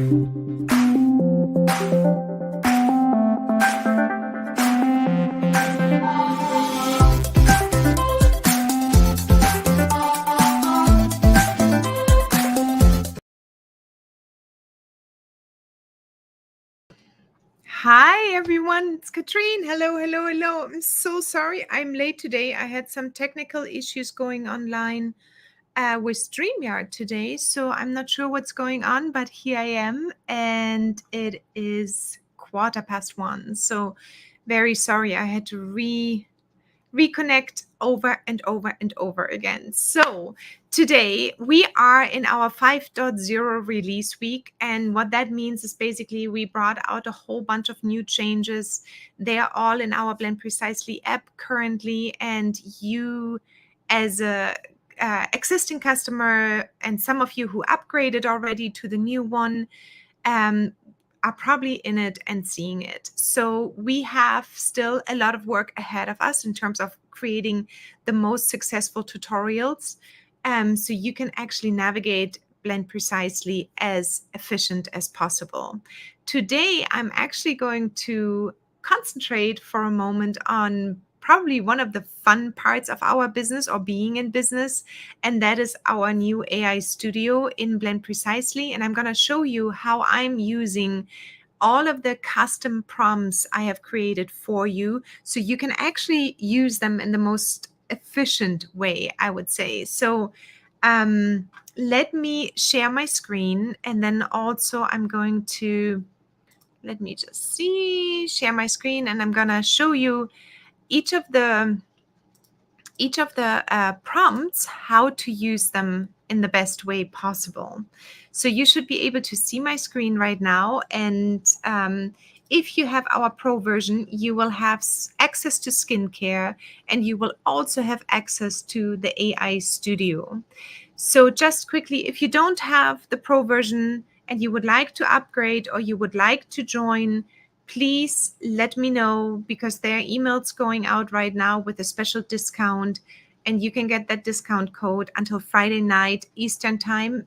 Hi everyone, it's Katrin. Hello. I'm so sorry I'm late today. I had some technical issues going online with StreamYard today, so I'm not sure what's going on, but here I am, and it is 1:15. So very sorry, I had to reconnect over and over again. So today we are in our 5.0 release week, and what that means is basically we brought out a whole bunch of new changes. They are all in our Blend Precisely app currently, and you as a existing customer and some of you who upgraded already to the new one are probably in it and seeing it. So we have still a lot of work ahead of us in terms of creating the most successful tutorials, so you can actually navigate Blend Precisely as efficient as possible. Today, I'm actually going to concentrate for a moment on probably one of the fun parts of our business or being in business, and that is our new AI studio in Blend Precisely. And I'm going to show you how I'm using all of the custom prompts I have created for you so you can actually use them in the most efficient way, I would say. So let me share my screen, and then also I'm going to, let me just see, share my screen, and I'm going to show you each of the prompts, how to use them in the best way possible. So you should be able to see my screen right now. And if you have our Pro version, you will have access to skincare, and you will also have access to the AI studio. So just quickly, if you don't have the Pro version and you would like to upgrade or you would like to join, please let me know, because there are emails going out right now with a special discount, and you can get that discount code until Friday night Eastern time,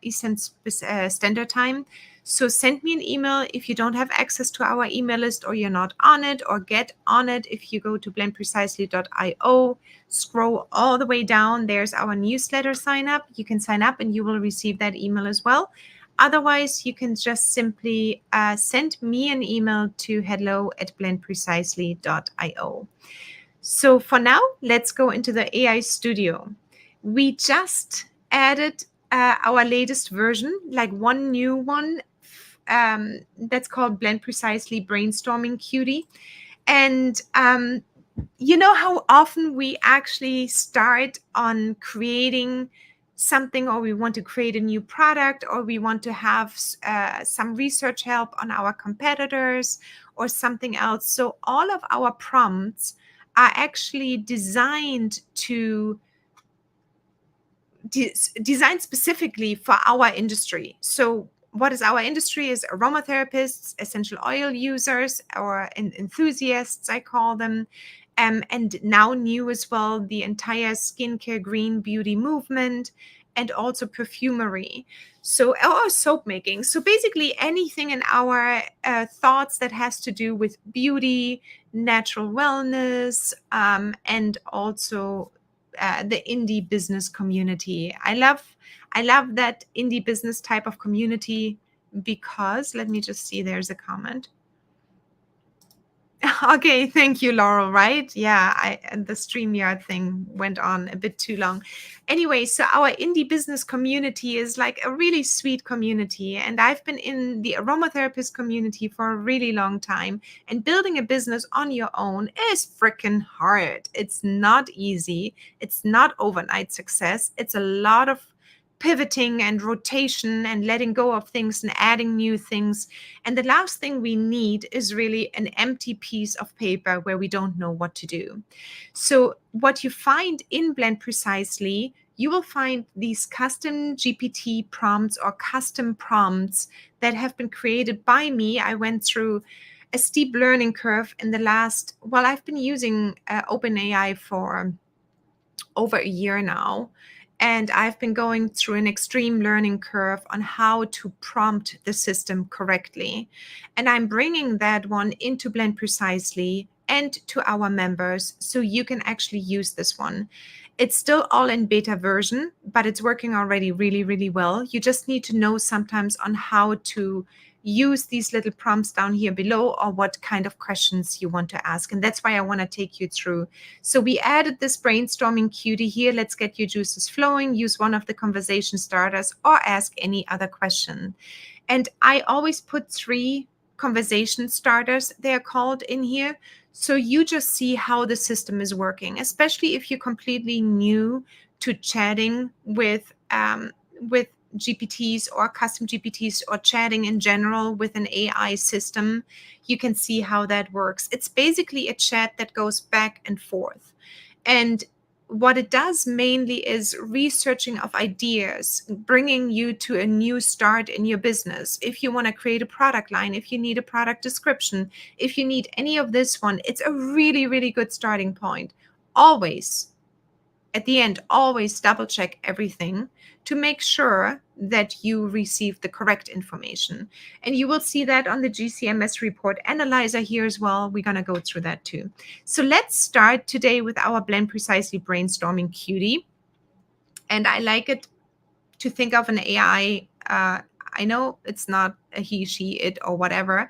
Eastern Standard Time. So send me an email if you don't have access to our email list or you're not on it, or get on it. If you go to blendprecisely.io, scroll all the way down, there's our newsletter sign up. You can sign up and you will receive that email as well. Otherwise, you can just simply send me an email to hello@blendprecisely.io. So for now, let's go into the AI studio. We just added our latest version, like one new one that's called Blend Precisely Brainstorming Cutie. And you know how often we actually start on creating something, or we want to create a new product, or we want to have some research help on our competitors or something else. So all of our prompts are actually designed to designed specifically for our industry. So what is our industry? Is aromatherapists, essential oil users, or enthusiasts, I call them. And now new as well, the entire skincare green beauty movement, and also perfumery. So, or soap making. So basically anything in our thoughts that has to do with beauty, natural wellness, and also the indie business community. I love that indie business type of community, because let me just see, there's a comment. Okay, thank you, Laurel. Right? Yeah, the StreamYard thing went on a bit too long. Anyway, so our indie business community is like a really sweet community, and I've been in the aromatherapist community for a really long time. And building a business on your own is freaking hard. It's not easy. It's not overnight success. It's a lot of pivoting and rotation and letting go of things and adding new things. And the last thing we need is really an empty piece of paper where we don't know what to do. So what you find in Blend Precisely, you will find these custom GPT prompts or custom prompts that have been created by me. I went through a steep learning curve in the last, well, I've been using OpenAI for over a year now. And I've been going through an extreme learning curve on how to prompt the system correctly. And I'm bringing that one into Blend Precisely and to our members so you can actually use this one. It's still all in beta version, but it's working already really, really well. You just need to know sometimes on how to use these little prompts down here below or what kind of questions you want to ask. And that's why I want to take you through. So we added this brainstorming cutie here. Let's get your juices flowing. Use one of the conversation starters or ask any other question. And I always put 3 conversation starters, they're called, in here. So you just see how the system is working, especially if you're completely new to chatting with GPTs or custom GPTs or chatting in general with an AI system. You can see how that works. It's basically a chat that goes back and forth. And what it does mainly is researching of ideas, bringing you to a new start in your business. If you want to create a product line, if you need a product description, if you need any of this one, it's a really, really good starting point. Always, at the end, always double check everything to make sure that you receive the correct information. And you will see that on the GCMS report analyzer here as well. We're going to go through that too. So let's start today with our Blend Precisely brainstorming cutie. And I like it to think of an AI. I know it's not a he, she, it, or whatever,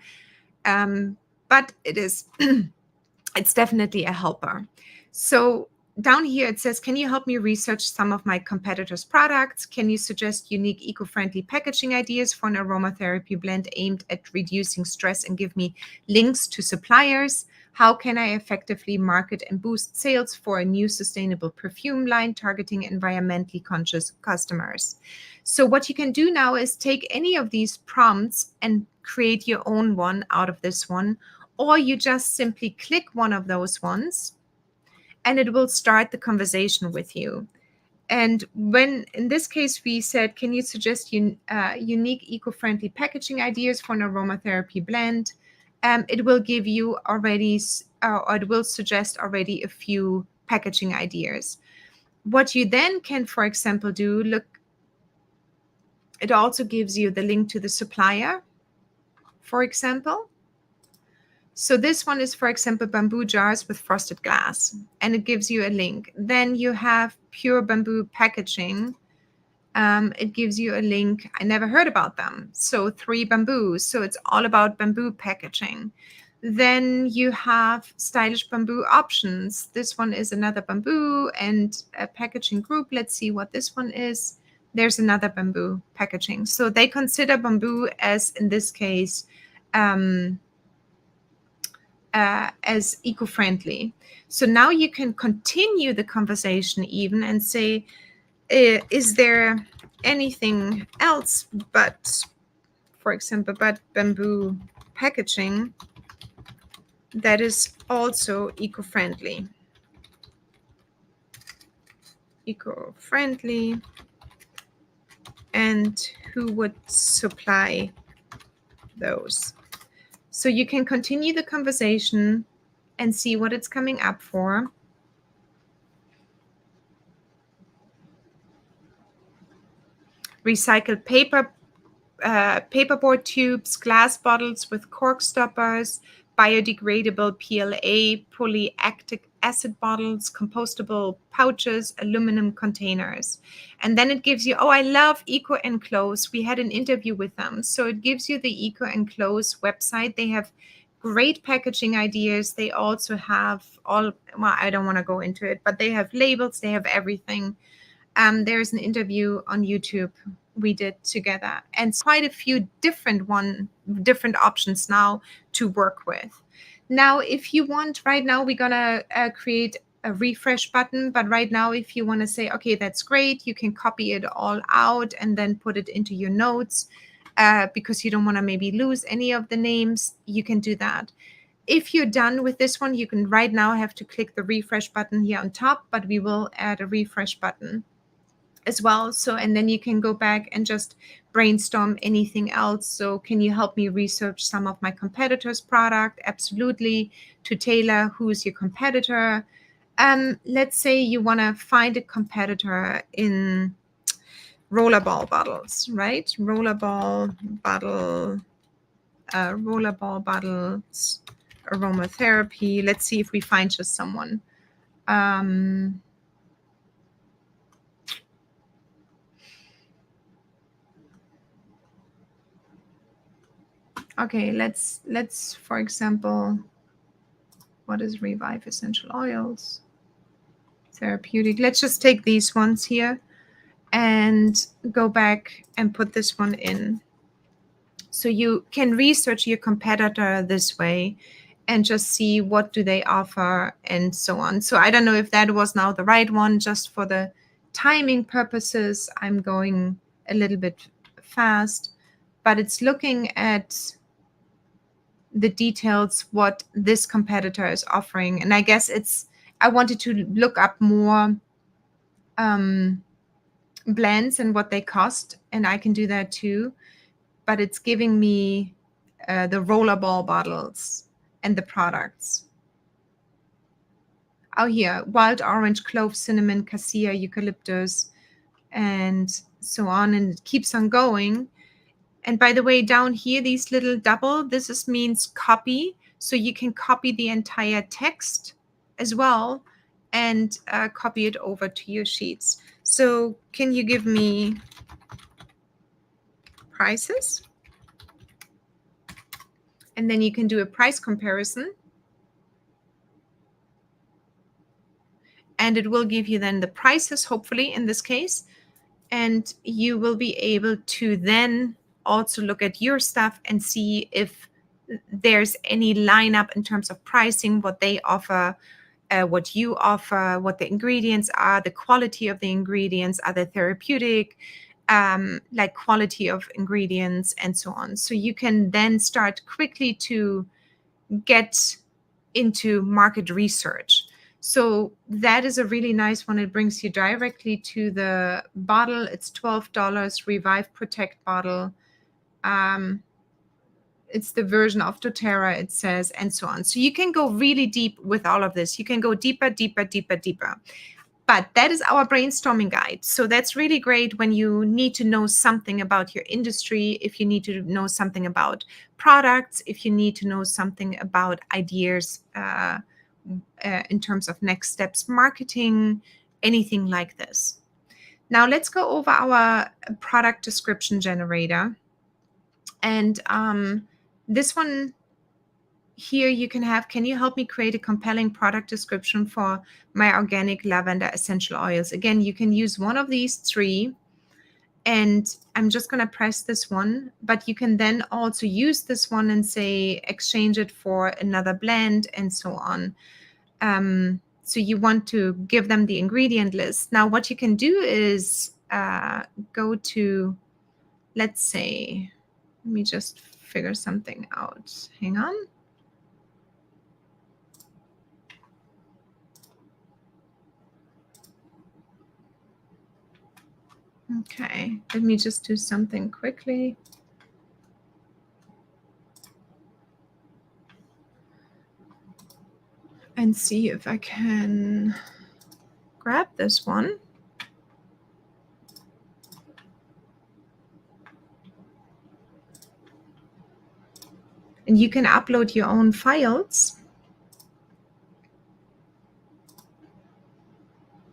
but it is. It's definitely a helper. So down here it says, can you help me research some of my competitors' products? Can you suggest unique eco-friendly packaging ideas for an aromatherapy blend aimed at reducing stress and give me links to suppliers? How can I effectively market and boost sales for a new sustainable perfume line targeting environmentally conscious customers? So what you can do now is take any of these prompts and create your own one out of this one, or you just simply click one of those ones and it will start the conversation with you. And when, in this case, we said, can you suggest unique eco-friendly packaging ideas for an aromatherapy blend? It will give you already, or it will suggest already a few packaging ideas. What you then can, for example, do, look, it also gives you the link to the supplier, for example. So this one is, for example, bamboo jars with frosted glass, and it gives you a link. Then you have pure bamboo packaging. It gives you a link. I never heard about them. So 3 bamboos. So it's all about bamboo packaging. Then you have stylish bamboo options. This one is another bamboo and a packaging group. Let's see what this one is. There's another bamboo packaging. So they consider bamboo as, in this case, as eco-friendly. So now you can continue the conversation even and say, is there anything else but, for example, but bamboo packaging that is also eco-friendly? Eco-friendly, and who would supply those? So you can continue the conversation and see what it's coming up for. Recycled paperboard tubes, glass bottles with cork stoppers, biodegradable PLA, polylactic acid bottles, compostable pouches, aluminum containers. And then it gives you, oh, I love Eco Enclose. We had an interview with them. So it gives you the Eco Enclose website. They have great packaging ideas. They also have well, I don't want to go into it, but they have labels, they have everything. There's an interview on YouTube we did together, and quite a few different options now to work with. Now, if you want, right now we're gonna create a refresh button, but right now if you want to say, okay, that's great, you can copy it all out and then put it into your notes because you don't want to maybe lose any of the names. You can do that. If you're done with this one, you can right now have to click the refresh button here on top, but we will add a refresh button as well. So, and then you can go back and just brainstorm anything else. So can you help me research some of my competitors' product? Absolutely. To Taylor, who's your competitor? Let's say you want to find a competitor in rollerball bottles, right? Rollerball bottles, aromatherapy. Let's see if we find just someone. Okay, let's for example, what is Revive Essential Oils? Therapeutic. Let's just take these ones here and go back and put this one in. So you can research your competitor this way and just see what do they offer and so on. So I don't know if that was now the right one. Just for the timing purposes, I'm going a little bit fast, but it's looking at the details, what this competitor is offering. And I guess I wanted to look up more blends and what they cost, and I can do that too. But it's giving me the rollerball bottles and the products. Oh, here, wild orange, clove, cinnamon, cassia, eucalyptus, and so on. And it keeps on going. And by the way, down here, these little double, means copy. So you can copy the entire text as well and copy it over to your sheets. So can you give me prices? And then you can do a price comparison. And it will give you then the prices, hopefully, in this case. And you will be able to then also look at your stuff and see if there's any lineup in terms of pricing, what they offer, what you offer, what the ingredients are, the quality of the ingredients, are they therapeutic, like quality of ingredients, and so on. So you can then start quickly to get into market research. So that is a really nice one. It brings you directly to the bottle. It's $12, Revive Protect bottle. It's the version of doTERRA, it says, and so on. So you can go really deep with all of this. You can go deeper, deeper, deeper, deeper. But that is our brainstorming guide. So that's really great when you need to know something about your industry, if you need to know something about products, if you need to know something about ideas in terms of next steps, marketing, anything like this. Now let's go over our product description generator. And this one here you can have, can you help me create a compelling product description for my organic lavender essential oils? Again, you can use one of these three, and I'm just going to press this one, but you can then also use this one and say exchange it for another blend and so on. So you want to give them the ingredient list. Now what you can do is go to, let's say, let me just figure something out. Hang on. Okay, let me just do something quickly. And see if I can grab this one. And you can upload your own files.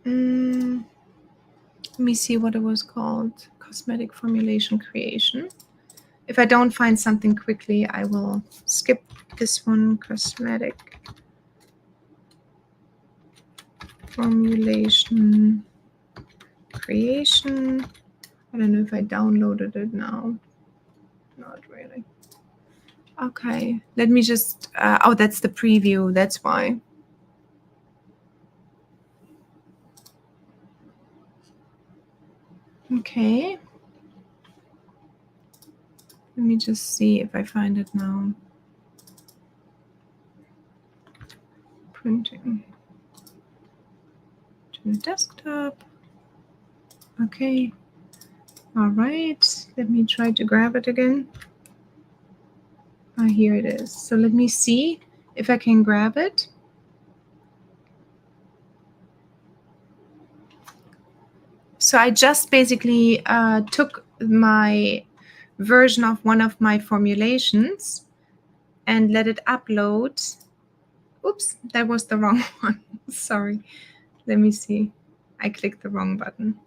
Let me see what it was called. Cosmetic formulation creation. If I don't find something quickly, I will skip this one. Cosmetic formulation creation. I don't know if I downloaded it now. Not really. Okay, let me just, oh, that's the preview. That's why. Okay. Let me just see if I find it now. Printing to the desktop. Okay. All right. Let me try to grab it again. Ah, here it is. So let me see if I can grab it. So I just basically took my version of one of my formulations and let it upload. Oops, that was the wrong one. Sorry. Let me see. I clicked the wrong button.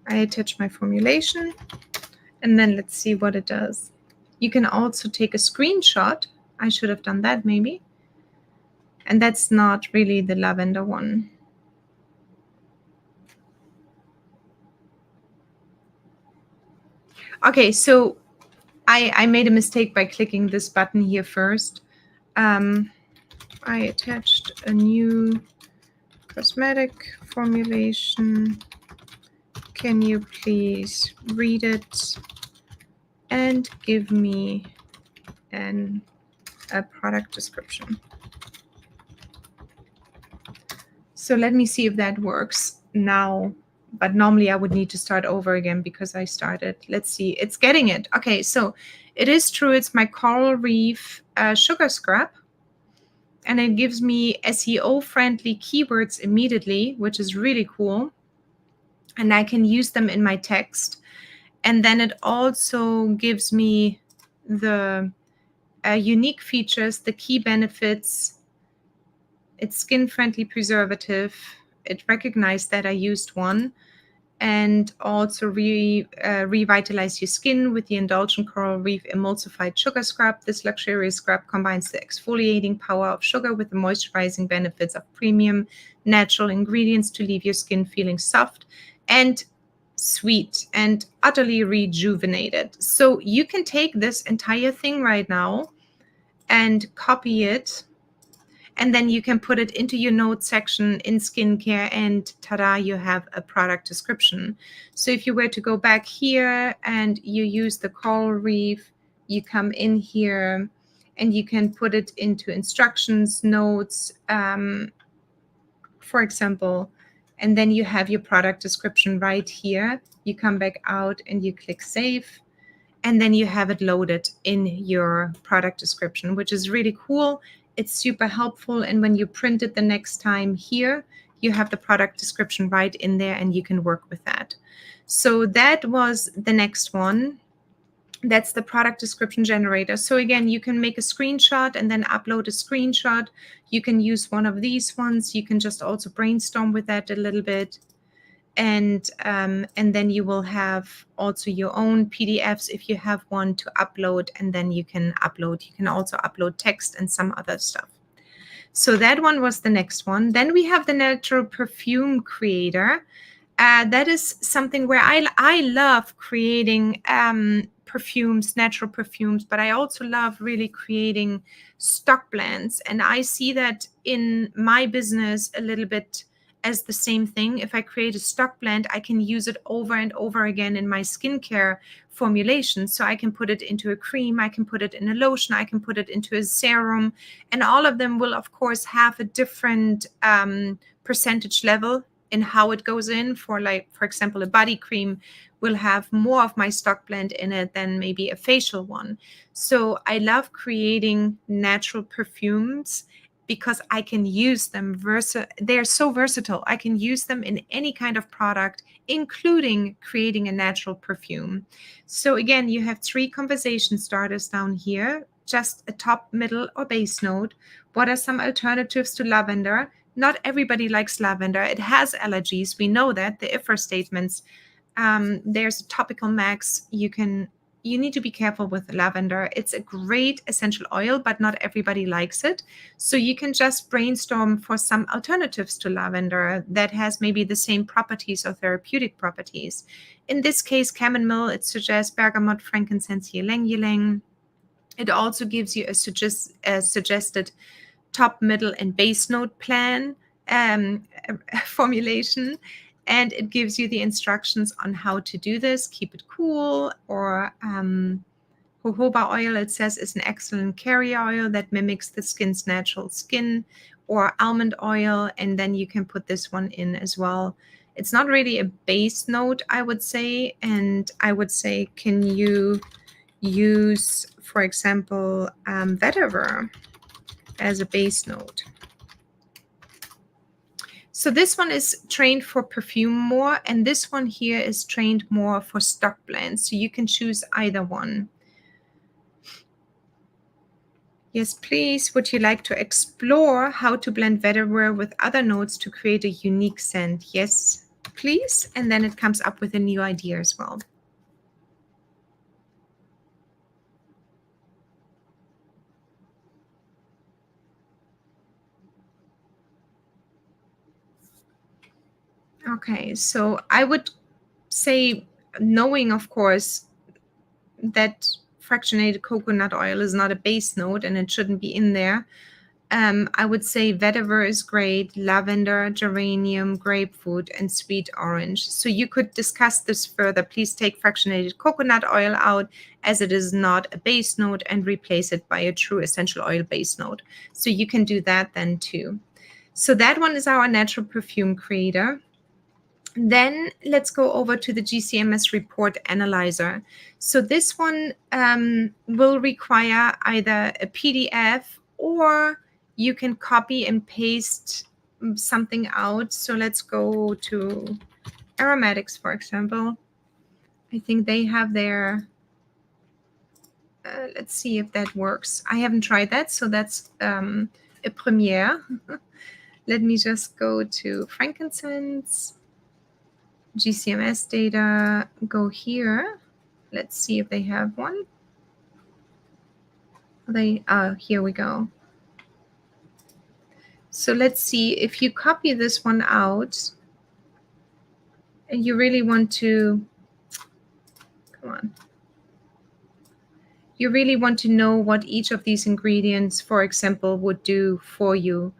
I attach my formulation and then let's see what it does. You can also take a screenshot. I should have done that maybe. And that's not really the lavender one. Okay, so I made a mistake by clicking this button here first. I attached a new cosmetic formulation. Can you please read it and give me a product description? So let me see if that works now. But normally I would need to start over again because I started. Let's see. It's getting it. Okay, so it is true. It's my coral reef sugar scrub. And it gives me SEO-friendly keywords immediately, which is really cool. And I can use them in my text. And then it also gives me the unique features, the key benefits. It's skin-friendly preservative. It recognized that I used one. And also revitalize your skin with the Indulgent Coral Reef Emulsified Sugar Scrub. This luxurious scrub combines the exfoliating power of sugar with the moisturizing benefits of premium natural ingredients to leave your skin feeling soft and sweet and utterly rejuvenated. So you can take this entire thing right now and copy it, and then you can put it into your notes section in skincare, and ta-da, you have a product description. So if you were to go back here and you use the coral reef, you come in here and you can put it into instructions, notes, for example, and then you have your product description right here. You come back out and you click save, and then you have it loaded in your product description, which is really cool. It's super helpful. And when you print it the next time here, you have the product description right in there and you can work with that. So that was the next one. That's the product description generator. So again, you can make a screenshot and then upload a screenshot. You can use one of these ones. You can just also brainstorm with that a little bit. And then you will have also your own PDFs if you have one to upload, and then you can also upload text and some other stuff. So that one was the next one. Then we have the Natural Perfume Creator. That is something where I love creating perfumes, natural perfumes, but I also love really creating stock blends. And I see that in my business a little bit as the same thing. If I create a stock blend, I can use it over and over again in my skincare formulation. So I can put it into a cream, I can put it in a lotion, I can put it into a serum, and all of them will, of course, have a different percentage level in how it goes in. For example, a body cream will have more of my stock blend in it than maybe a facial one. So I love creating natural perfumes because I can use them. They're so versatile. I can use them in any kind of product, including creating a natural perfume. So again, you have 3 conversation starters down here, just a top, middle, or base note. What are some alternatives to lavender? Not everybody likes lavender. It has allergies. We know that. The IFR statements. There's a topical max. You need to be careful with lavender. It's a great essential oil, but not everybody likes it. So you can just brainstorm for some alternatives to lavender that has maybe the same properties or therapeutic properties. In this case, chamomile, it suggests bergamot, frankincense, ylang ylang. It also gives you a suggested top, middle, and base note plan formulation. And it gives you the instructions on how to do this. Keep it cool. Or jojoba oil, it says, is an excellent carrier oil that mimics the skin's natural skin. Or almond oil, and then you can put this one in as well. It's not really a base note, I would say. And I would say, can you use, for example, vetiver as a base note? So this one is trained for perfume more, and this one here is trained more for stock blends. So you can choose either one. Yes, please. Would you like to explore how to blend vetiver with other notes to create a unique scent? Yes, please. And then it comes up with a new idea as well. Okay, so I would say, knowing, of course, that fractionated coconut oil is not a base note and it shouldn't be in there, I would say vetiver is great, lavender, geranium, grapefruit, and sweet orange. So you could discuss this further. Please take fractionated coconut oil out as it is not a base note and replace it by a true essential oil base note. So you can do that then too. So that one is our natural perfume creator. Then let's go over to the GCMS report analyzer. So this one will require either a PDF or you can copy and paste something out. So let's go to aromatics, for example. I think they have their, let's see if that works. I haven't tried that, so that's a premiere. Let me just go to frankincense. GCMS data, go here. Let's see if they have one. Here we go. So let's see if you copy this one out and you really want to, come on. You really want to know what each of these ingredients, for example, would do for you.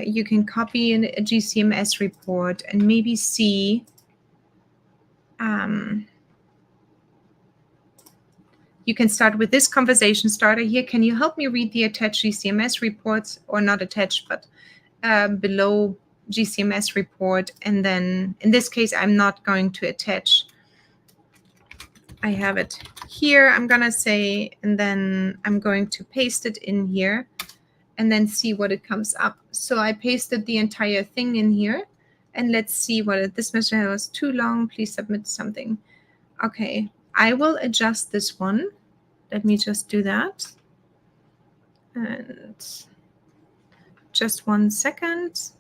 You can copy a GCMS report and maybe see you can start with this conversation starter here. Can you help me read the attached GCMS reports, or not attached, but below GCMS report? And then in this case, I'm not going to attach. I have it here, I'm going to say, and then I'm going to paste it in here and then see what it comes up. So I pasted the entire thing in here and let's see what this message was too long. Please submit something. Okay, I will adjust this one. Let me just do that. And just 1 second.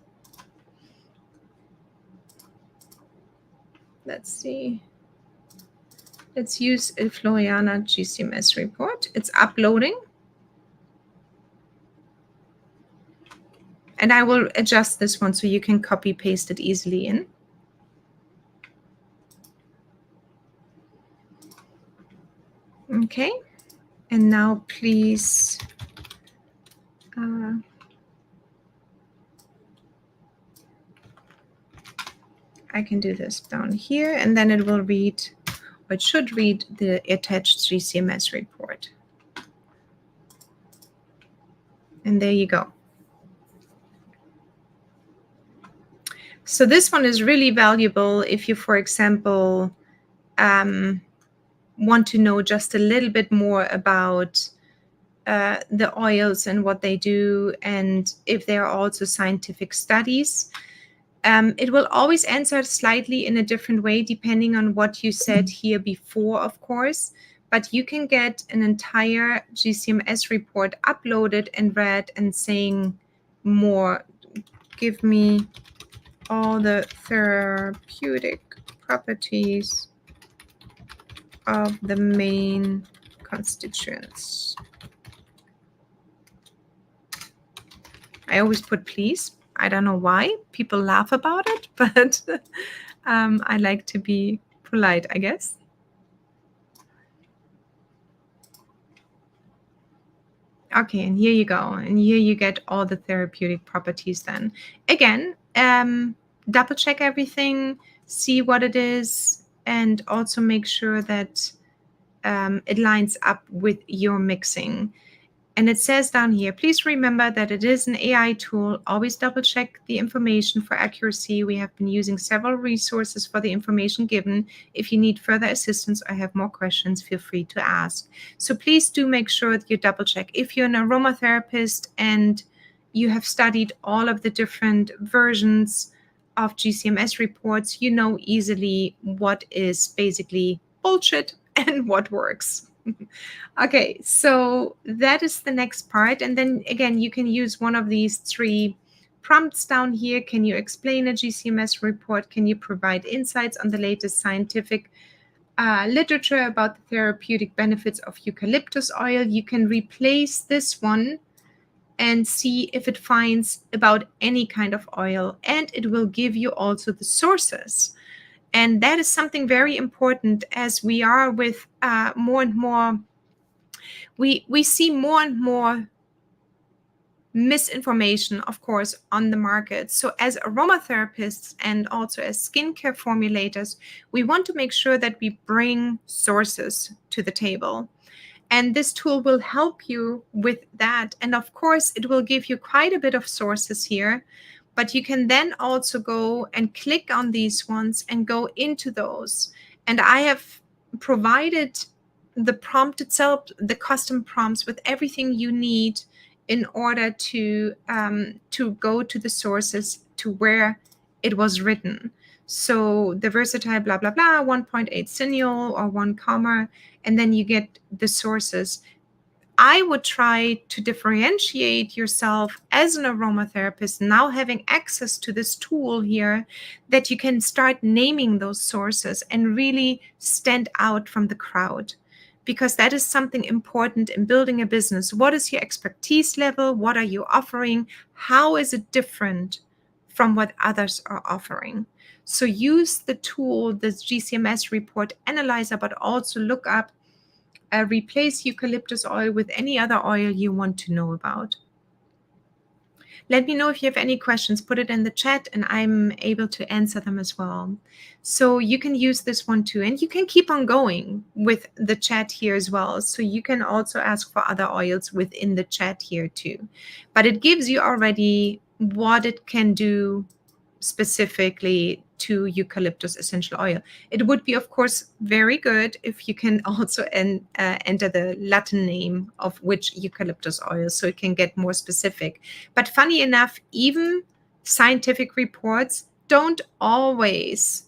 Let's see. Let's use a Floriana GCMS report. It's uploading. And I will adjust this one so you can copy paste it easily in. Okay. And now please I can do this down here and then it will read, or it should read, the attached GCMS report. And there you go. So this one is really valuable if you, for example, want to know just a little bit more about the oils and what they do, and if there are also scientific studies. It will always answer slightly in a different way depending on what you said here before, of course, but you can get an entire GCMS report uploaded and read and saying more. Give me all the therapeutic properties of the main constituents. I always put please. I don't know why. People laugh about it, but I like to be polite, I guess. Okay, and here you go. And here you get all the therapeutic properties then. Again, double check everything, see what it is, and also make sure that it lines up with your mixing. And it says down here, please remember that it is an AI tool. Always double check the information for accuracy. We have been using several resources for the information given. If you need further assistance or have more questions, feel free to ask. So please do make sure that you double check. If you're an aromatherapist and you have studied all of the different versions of GCMS reports, you know easily what is basically bullshit and what works. Okay, so that is the next part. And then again, you can use one of these 3 prompts down here. Can you explain a GCMS report? Can you provide insights on the latest scientific literature about the therapeutic benefits of eucalyptus oil? You can replace this one and see if it finds about any kind of oil, and it will give you also the sources. And that is something very important, as we are with more and more, we see more and more misinformation, of course, on the market. So as aromatherapists and also as skincare formulators, we want to make sure that we bring sources to the table. And this tool will help you with that. And of course, it will give you quite a bit of sources here, but you can then also go and click on these ones and go into those. And I have provided the prompt itself, the custom prompts with everything you need in order to go to the sources to where it was written. So the versatile blah, blah, blah, 1.8 sinual or 1 comma, and then you get the sources. I would try to differentiate yourself as an aromatherapist, now having access to this tool here, that you can start naming those sources and really stand out from the crowd. Because that is something important in building a business. What is your expertise level? What are you offering? How is it different from what others are offering? So use the tool, the GCMS report analyzer, but also look up, replace eucalyptus oil with any other oil you want to know about. Let me know if you have any questions, put it in the chat and I'm able to answer them as well. So you can use this one too, and you can keep on going with the chat here as well. So you can also ask for other oils within the chat here too. But it gives you already what it can do specifically to eucalyptus essential oil. It would be, of course, very good if you can also enter the Latin name of which eucalyptus oil, so it can get more specific. But funny enough, even scientific reports don't always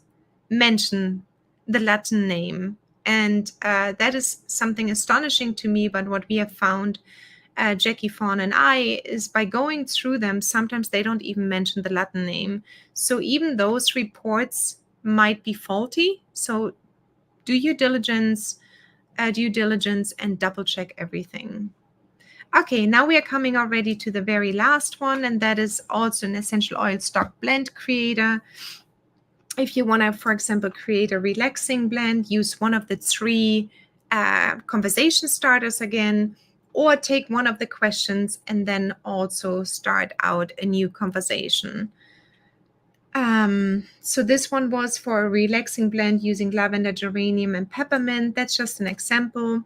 mention the Latin name. And that is something astonishing to me. But what we have found, Jackie Fawn and I, is by going through them, sometimes they don't even mention the Latin name. So even those reports might be faulty. So do your diligence, due diligence, and double check everything. Okay, now we are coming already to the very last one, and that is also an essential oil stock blend creator. If you want to, for example, create a relaxing blend, use one of the 3 conversation starters again, or take one of the questions and then also start out a new conversation. So this one was for a relaxing blend using lavender, geranium, and peppermint. That's just an example.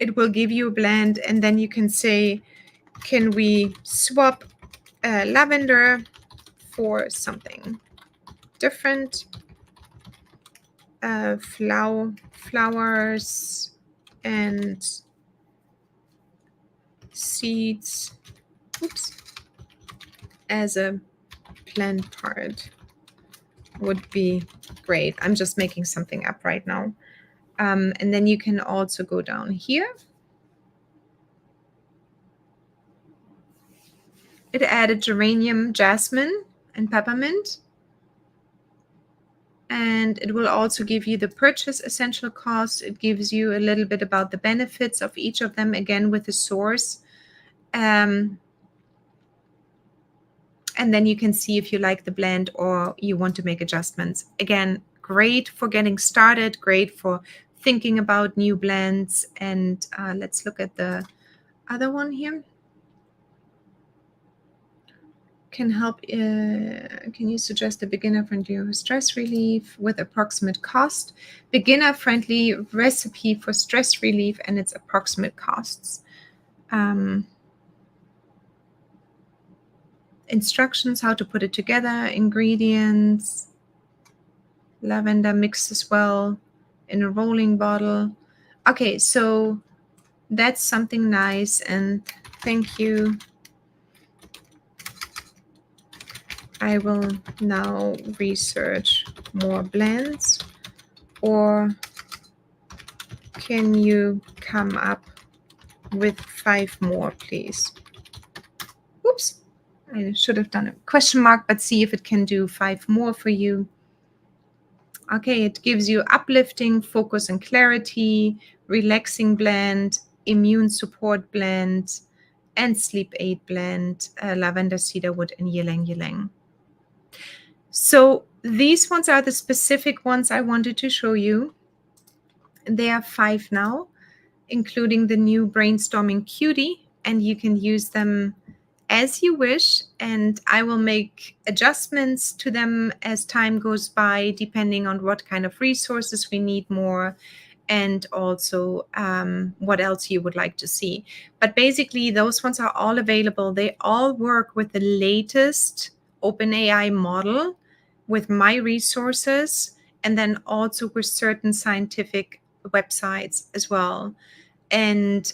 It will give you a blend, and then you can say, can we swap lavender for something different? Flowers and seeds, as a blend part would be great. I'm just making something up right now. And then you can also go down here. It added geranium, jasmine, and peppermint. And it will also give you the purchase essential cost. It gives you a little bit about the benefits of each of them, again with the source. And then you can see if you like the blend or you want to make adjustments. Again, great for getting started, great for thinking about new blends. And let's look at the other one here. Can you suggest a beginner-friendly stress relief with approximate cost? Beginner-friendly recipe for stress relief and its approximate costs. Instructions, how to put it together, ingredients, lavender mixed as well in a rolling bottle. Okay, so that's something nice, and thank you I will now research more blends, or can you come up with 5 more, please? Oops, I should have done a question mark, but see if it can do 5 more for you. Okay, it gives you uplifting, focus and clarity, relaxing blend, immune support blend, and sleep aid blend, lavender, cedarwood, and ylang ylang. So these ones are the specific ones I wanted to show you. There are 5 now, including the new Brainstorming Cutie, and you can use them as you wish, and I will make adjustments to them as time goes by, depending on what kind of resources we need more, and also what else you would like to see. But basically, those ones are all available. They all work with the latest OpenAI model, with my resources, and then also with certain scientific websites as well. And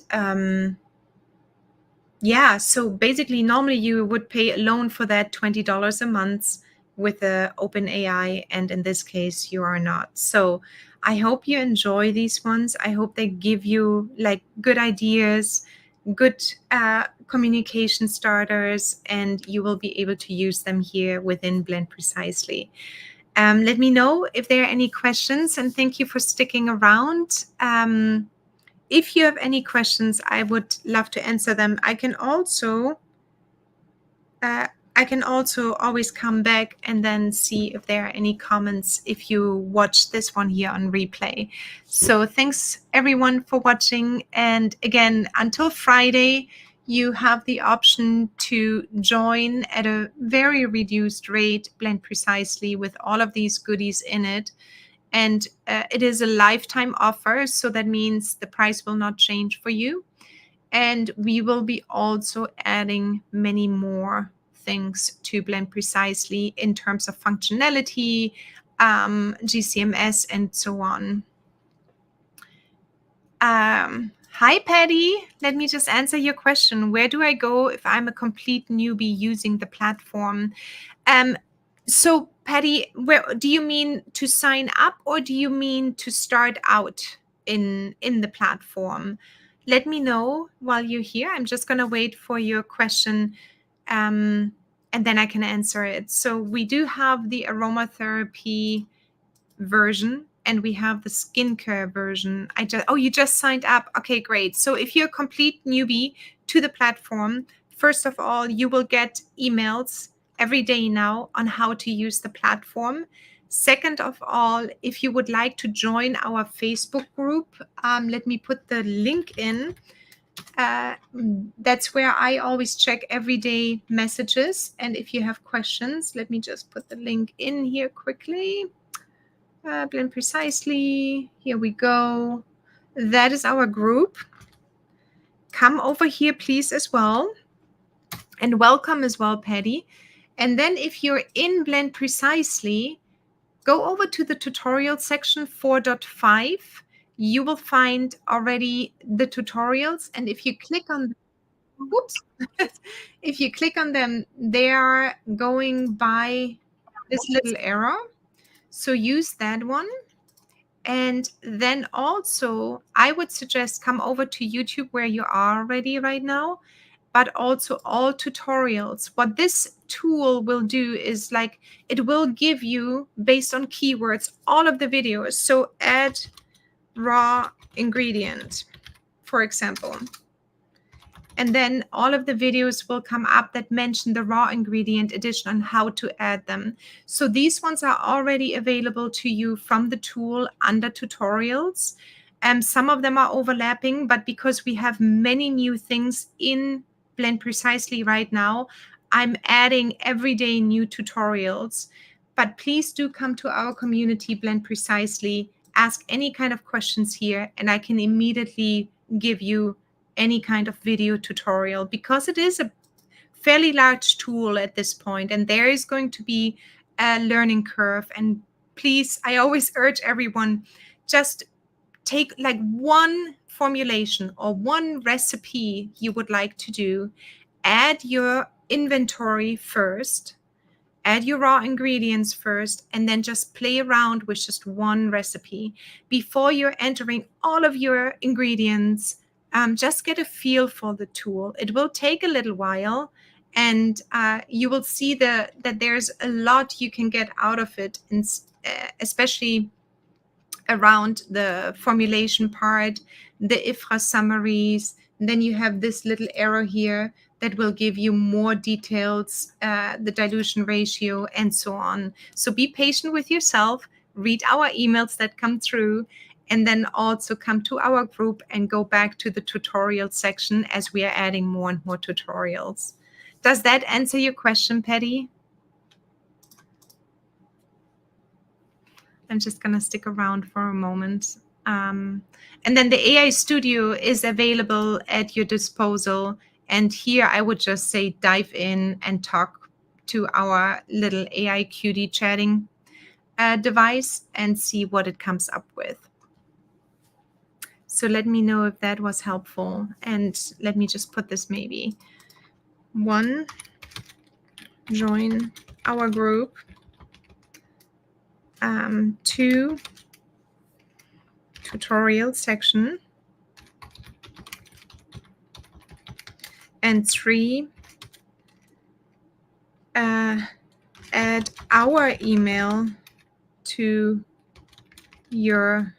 yeah, so basically, normally you would pay alone for that $20 a month with the OpenAI, and in this case, you are not. So I hope you enjoy these ones. I hope they give you like good ideas, good communication starters, and you will be able to use them here within Blend Precisely. Let me know if there are any questions, and thank you for sticking around. If you have any questions, I would love to answer them. I can also always come back and then see if there are any comments if you watch this one here on replay. So thanks everyone for watching. And again, until Friday, you have the option to join at a very reduced rate, Blend Precisely, with all of these goodies in it. And it is a lifetime offer, so that means the price will not change for you. And we will be also adding many more things to Blend Precisely in terms of functionality, GCMS, and so on. Hi, Patty. Let me just answer your question. Where do I go if I'm a complete newbie using the platform? So, Patty, where do you mean to sign up, or do you mean to start out in the platform? Let me know while you're here. I'm just going to wait for your question, and then I can answer it. So we do have the aromatherapy version, and we have the skincare version. You just signed up. Okay, great. So if you're a complete newbie to the platform, first of all, you will get emails every day now on how to use the platform. Second of all, if you would like to join our Facebook group, let me put the link in. That's where I always check everyday messages. And if you have questions, let me just put the link in here quickly. Blend Precisely. Here we go. That is our group. Come over here, please, as well. And welcome as well, Patty. And then if you're in Blend Precisely, go over to the tutorial section 4.5. You will find already the tutorials. And if you click on, whoops, if you click on them, they are going by this little arrow. So use that one. And then also, I would suggest come over to YouTube where you are already right now, but also all tutorials. What this tool will do is like, it will give you, based on keywords, all of the videos. So add raw ingredient, for example. And then all of the videos will come up that mention the raw ingredient addition and how to add them. So these ones are already available to you from the tool under tutorials. Some of them are overlapping, but because we have many new things in Blend Precisely right now, I'm adding everyday new tutorials. But please do come to our community, Blend Precisely, ask any kind of questions here, and I can immediately give you any kind of video tutorial, because it is a fairly large tool at this point, and there is going to be a learning curve. And please, I always urge everyone, just take like one formulation or one recipe you would like to do, add your inventory first, add your raw ingredients first, and then just play around with just one recipe. Before you're entering all of your ingredients, just get a feel for the tool. It will take a little while, and you will see that there's a lot you can get out of it, and especially around the formulation part, the IFRA summaries. And then you have this little arrow here that will give you more details, the dilution ratio, and so on. So be patient with yourself, read our emails that come through, and then also come to our group and go back to the tutorial section as we are adding more and more tutorials. Does that answer your question, Patty? I'm just going to stick around for a moment. And then the AI Studio is available at your disposal. And here I would just say dive in and talk to our little AI Cutie chatting device and see what it comes up with. So let me know if that was helpful. And let me just put this maybe. 1, join our group. 2, tutorial section. And 3, add our email to your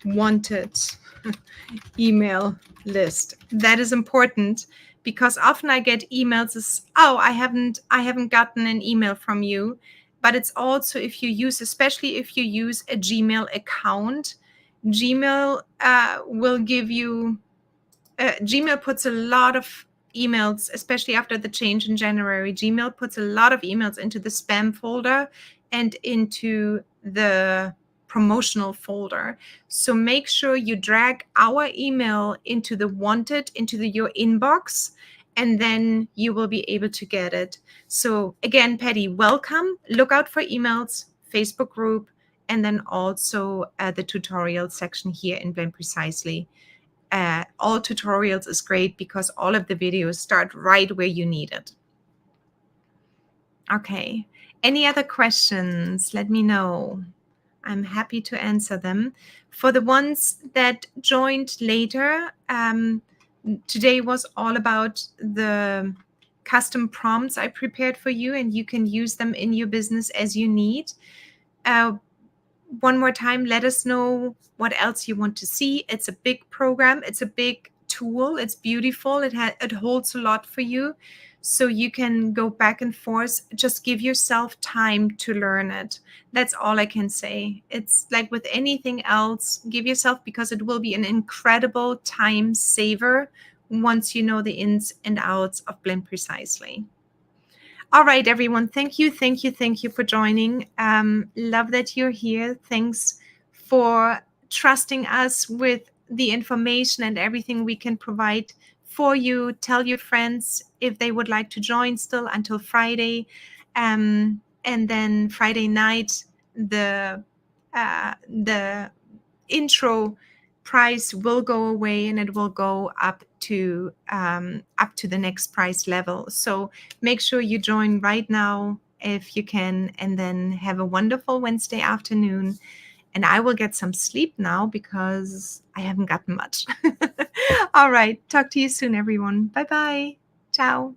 wanted email list. That is important because often I get emails as, oh, I haven't gotten an email from you. But it's also if you use, especially if you use a Gmail account, Gmail will give you, Gmail puts a lot of emails, especially after the change in January. Gmail puts a lot of emails into the spam folder and into the promotional folder. So make sure you drag our email into the wanted, into your inbox, and then you will be able to get it. So again, Patty, welcome. Look out for emails, Facebook group, and then also the tutorial section here in Blend Precisely. All tutorials is great because all of the videos start right where you need it. Okay. Any other questions? Let me know. I'm happy to answer them. For the ones that joined later, today was all about the custom prompts I prepared for you, and you can use them in your business as you need. One more time, let us know what else you want to see. It's a big program. It's a big tool. It's beautiful. It holds a lot for you. So you can go back and forth. Just give yourself time to learn it. That's all I can say. It's like with anything else, give yourself, because it will be an incredible time saver once you know the ins and outs of Blend Precisely. All right, everyone. Thank you for joining. Love that you're here. Thanks for trusting us with the information and everything we can provide for you. Tell your friends if they would like to join still until Friday. And then Friday night, the intro price will go away and it will go up to the next price level. So make sure you join right now if you can, and then have a wonderful Wednesday afternoon. And I will get some sleep now because I haven't gotten much. All right. Talk to you soon, everyone. Bye-bye. Ciao.